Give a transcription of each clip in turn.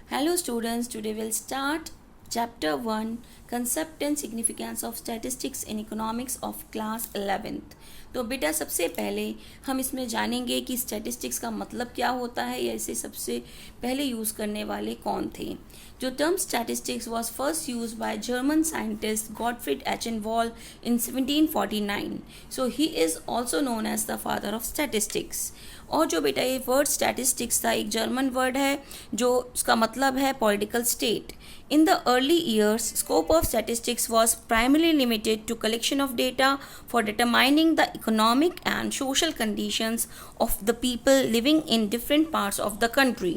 Hello students, today we'll start chapter 1 Concept and Significance of Statistics in Economics of Class 11th। तो बेटा सबसे पहले हम इसमें जानेंगे कि स्टैटिस्टिक्स का मतलब क्या होता है या इसे सबसे पहले यूज़ करने वाले कौन थे। जो term statistics was first used by German scientist Gottfried Achenwall in 1749। So he is also known as the father of statistics. और जो बेटा ये वर्ड स्टैटिस्टिक्स था एक जर्मन वर्ड है जो उसका मतलब है political state. In the early years, scope of statistics was primarily limited to collection of data for determining the economic and social conditions of the people living in different parts of the country.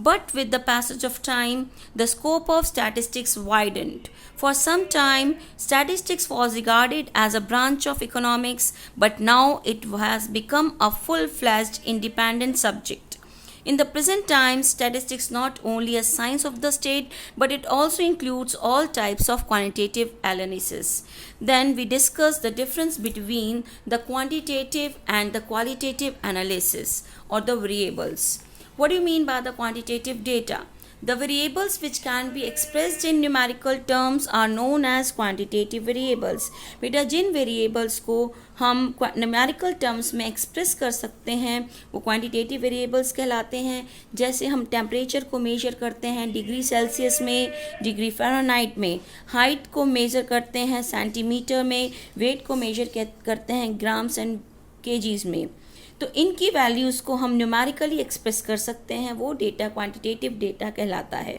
But with the passage of time, the scope of statistics widened. For some time, statistics was regarded as a branch of economics, but now it has become a full-fledged independent subject. In the present time, statistics not only a science of the state, but it also includes all types of quantitative analysis. Then we discuss the difference between the quantitative and the qualitative analysis or the variables. What do you mean by the quantitative data? The variables which can be expressed in numerical terms are known as quantitative variables. बेटा जिन variables को हम numerical terms में express कर सकते हैं वो quantitative variables कहलाते हैं। जैसे हम टेम्परेचर को मेजर करते हैं डिग्री सेल्सियस में, डिग्री फ़ारेनहाइट में, हाइट को मेजर करते हैं सेंटीमीटर में, वेट को मेजर करते हैं ग्राम्स एंड केजीज में। तो इनकी वैल्यूज़ को हम न्यूमेरिकली एक्सप्रेस कर सकते हैं, वो डेटा क्वांटिटेटिव डेटा कहलाता है।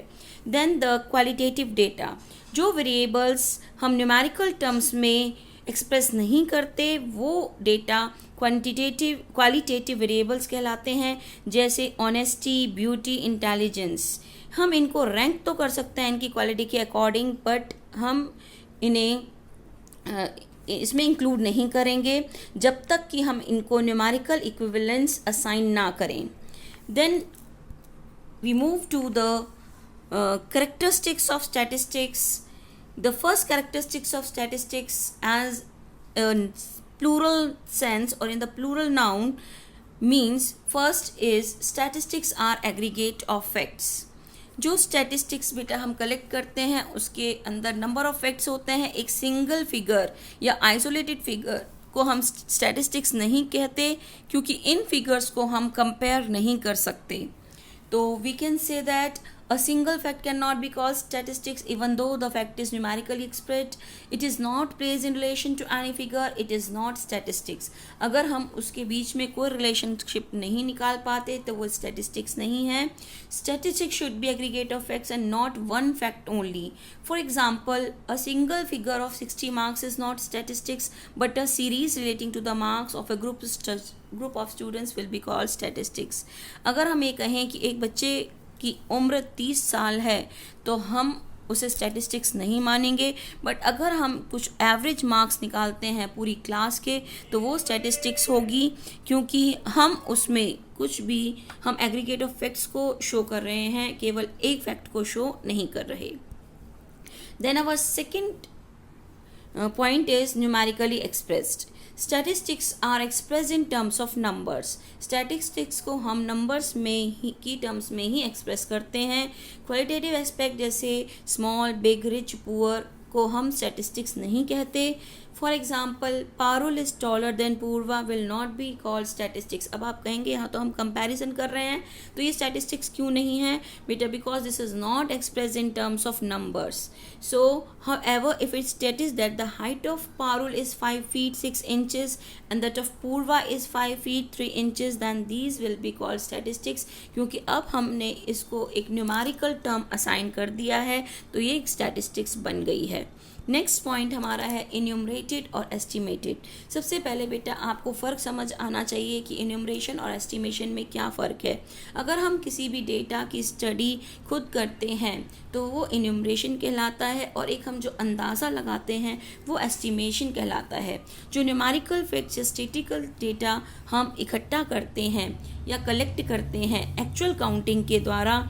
देन द क्वालिटेटिव डेटा, जो वेरिएबल्स हम न्यूमेरिकल टर्म्स में एक्सप्रेस नहीं करते वो डेटा क्वालिटेटिव वेरिएबल्स कहलाते हैं। जैसे ऑनेस्टी, ब्यूटी, इंटेलिजेंस, हम इनको रैंक तो कर सकते हैं इनकी क्वालिटी के अकॉर्डिंग, बट हम इन्हें इसमें इंक्लूड नहीं करेंगे जब तक कि हम इनको न्यूमेरिकल इक्विवेलेंस असाइन ना करें। Then we move to the characteristics of statistics. The first characteristics of statistics as a plural sense or in the plural noun means first is statistics are aggregate of facts. जो statistics बेटा हम collect करते हैं उसके अंदर number of facts होते हैं। एक सिंगल फिगर या आइसोलेटेड फिगर को हम स्टैटिस्टिक्स नहीं कहते क्योंकि इन फिगर्स को हम कंपेयर नहीं कर सकते। तो we can say that a single fact cannot be called statistics even though the fact is numerically expressed. It is not placed in relation to any figure. It is not statistics. अगर हम उसके बीच में कोई relationship नहीं निकाल पाते तो वो statistics नहीं है। Statistics should be aggregate of facts and not one fact only. For example, a single figure of 60 marks is not statistics, but a series relating to the marks of a group of students will be called statistics. अगर हम ये कहें कि एक बच्चे की उम्र 30 साल है तो हम उसे स्टैटिस्टिक्स नहीं मानेंगे, बट अगर हम कुछ एवरेज मार्क्स निकालते हैं पूरी क्लास के तो वो स्टैटिस्टिक्स होगी क्योंकि हम उसमें कुछ भी हम एग्रीगेट ऑफ फैक्ट्स को शो कर रहे हैं, केवल एक फैक्ट को शो नहीं कर रहे। Then our second point is numerically expressed. Statistics are expressed in terms of numbers. Statistics को हम numbers में ही की terms में ही express करते हैं। Qualitative aspect जैसे small, big, rich, poor को हम statistics नहीं कहते। For example Parul is taller than Purva will not be called statistics. अब आप कहेंगे यहाँ तो हम कंपैरिजन कर रहे हैं तो ये स्टैटिस्टिक्स क्यों नहीं है बेटा? Because this is not express in terms of numbers. So however if it states that the height of Parul is 5 feet 6 inches and that of Purva is 5 feet 3 inches, then these will be called statistics। क्योंकि अब हमने इसको एक numerical term assign कर दिया है तो ये एक स्टैटिस्टिक्स बन गई है। नेक्स्ट पॉइंट हमारा है इन्यूमरेटेड और एस्टिमेटेड। सबसे पहले बेटा आपको फ़र्क समझ आना चाहिए कि इन्यूमरेशन और एस्टिमेशन में क्या फ़र्क है। अगर हम किसी भी डेटा की स्टडी खुद करते हैं तो वो इन्यूमरेशन कहलाता है और एक हम जो अंदाज़ा लगाते हैं वो एस्टिमेशन कहलाता है। जो न्यूमेरिकल फैक्ट्स या स्टैटिस्टिकल डेटा हम इकट्ठा करते हैं या कलेक्ट करते हैं एक्चुअल काउंटिंग के द्वारा,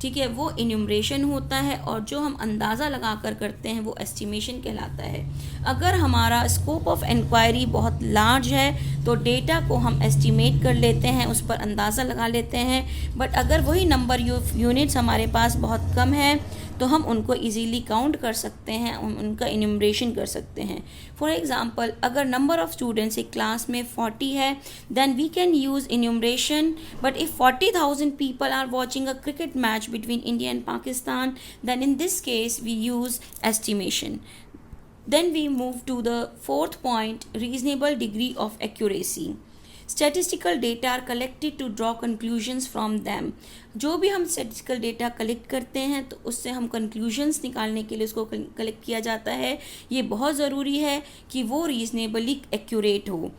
ठीक है, वो इन्यूमरेशन होता है, और जो हम अंदाज़ा लगाकर करते हैं वो एस्टिमेशन कहलाता है। अगर हमारा स्कोप ऑफ इंक्वायरी बहुत लार्ज है तो डेटा को हम एस्टिमेट कर लेते हैं, उस पर अंदाज़ा लगा लेते हैं, बट अगर वही नंबर यूनिट्स हमारे पास बहुत कम है तो हम उनको इजीली काउंट कर सकते हैं, उनका इन्यूमरेशन कर सकते हैं। फॉर एग्जांपल, अगर नंबर ऑफ स्टूडेंट्स एक क्लास में 40 है, then we can use enumeration, but if 40,000 people are watching a cricket match between India and Pakistan, then in this case we use estimation. Then we move to the fourth point, reasonable degree of accuracy. Statistical data are collected to draw conclusions from them. जो भी हम statistical data collect करते हैं तो उससे हम conclusions निकालने के लिए उसको कलेक्ट किया जाता है। ये बहुत ज़रूरी है कि वो रीजनेबली एक्यूरेट हो।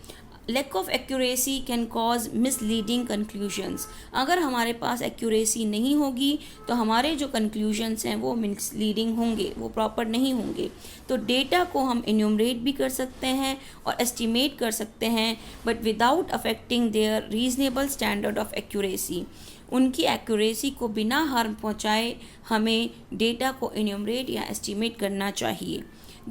Lack of accuracy can cause misleading conclusions. अगर हमारे पास एक्यूरेसी नहीं होगी तो हमारे जो कंक्लूजन्स हैं वो मिसलीडिंग होंगे, वो प्रॉपर नहीं होंगे। तो डेटा को हम इन्यूमरेट भी कर सकते हैं और एस्टिमेट कर सकते हैं, but without affecting their reasonable standard of accuracy. उनकी एक्यूरेसी को बिना हार्म पहुँचाए हमें डेटा को इन्यूमरेट या एस्टिमेट करना चाहिए।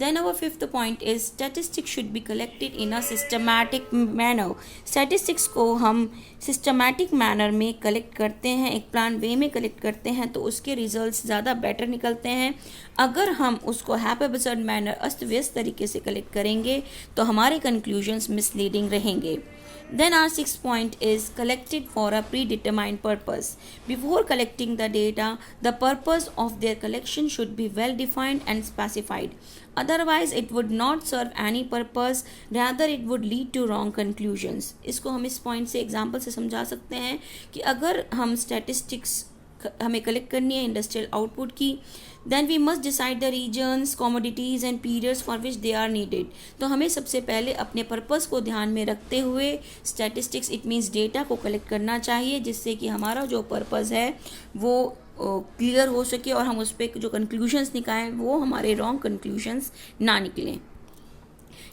Then our fifth point is statistics should be collected in a systematic manner. Statistics को हम systematic manner में कलेक्ट करते हैं, एक प्लान वे में कलेक्ट करते हैं तो उसके रिजल्ट्स ज़्यादा बेटर निकलते हैं। अगर हम उसको हैप्पी मैनर अस्त व्यस्त तरीके से कलेक्ट करेंगे तो हमारे कंक्लूजन्स मिसलीडिंग रहेंगे। Then our sixth point is collected for a predetermined purpose. Before collecting the data, the purpose of their collection should be well defined and specified. Otherwise, it would not serve any purpose. Rather, it would lead to wrong conclusions. इसको हम इस point से example से समझा सकते हैं कि अगर हम स्टैटिस्टिक्स हमें कलेक्ट करनी है इंडस्ट्रियल आउटपुट की, then we must decide the regions, commodities and periods for which they are needed. तो हमें सबसे पहले अपने पर्पस को ध्यान में रखते हुए स्टैटिस्टिक्स इट मीन्स डेटा को कलेक्ट करना चाहिए, जिससे कि हमारा जो पर्पस है वो क्लियर हो सके और हम उस पर जो कंक्लूजन्स निकालें वो हमारे रॉन्ग कंक्लूजन्स ना निकलें।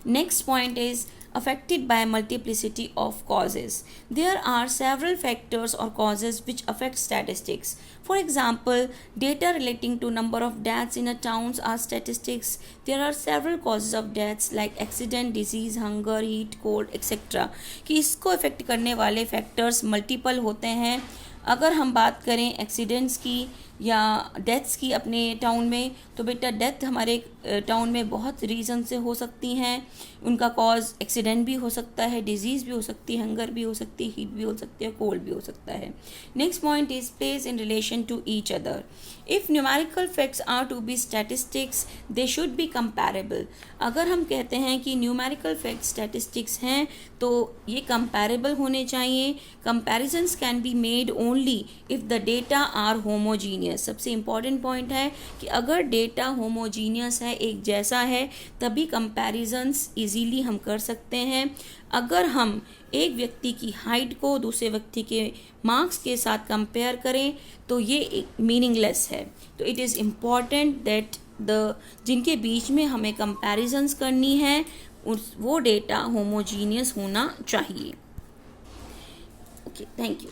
Next point is affected by multiplicity of causes. There are several factors or causes which affect statistics. For example, data relating to number of deaths in a towns are statistics. There are several causes of deaths like accident, disease, hunger, heat, cold, etc. कि इसको affect करने वाले factors multiple होते हैं। अगर हम बात करें एक्सीडेंट्स की या डेथ्स की अपने टाउन में, तो बेटा डेथ हमारे टाउन में बहुत रीज़न से हो सकती हैं। उनका कॉज एक्सीडेंट भी हो सकता है, डिजीज़ भी हो सकती है, हंगर भी हो सकती है, हीट भी हो सकती है, कोल्ड भी हो सकता है। Next point is place in relation to each other. If numerical facts are to be statistics they should be comparable. अगर हम कहते हैं कि न्यूमेरिकल फैक्ट्स स्टैटिस्टिक्स हैं तो ये कंपैरेबल होने चाहिए. Comparisons can be made only if the data are homogeneous. सबसे इम्पॉर्टेंट पॉइंट है कि अगर डेटा होमोजीनियस है, एक जैसा है, तभी कंपैरिजन्स इजीली हम कर सकते हैं. अगर हम एक व्यक्ति की हाइट को दूसरे व्यक्ति के मार्क्स के साथ कंपेयर करें तो ये मीनिंगलेस है. तो इट इज़ इम्पॉर्टेंट दैट जिनके बीच में हमें कंपैरिजन्स करनी है वो डेटा होमोजीनियस होना चाहिए. Okay, thank you.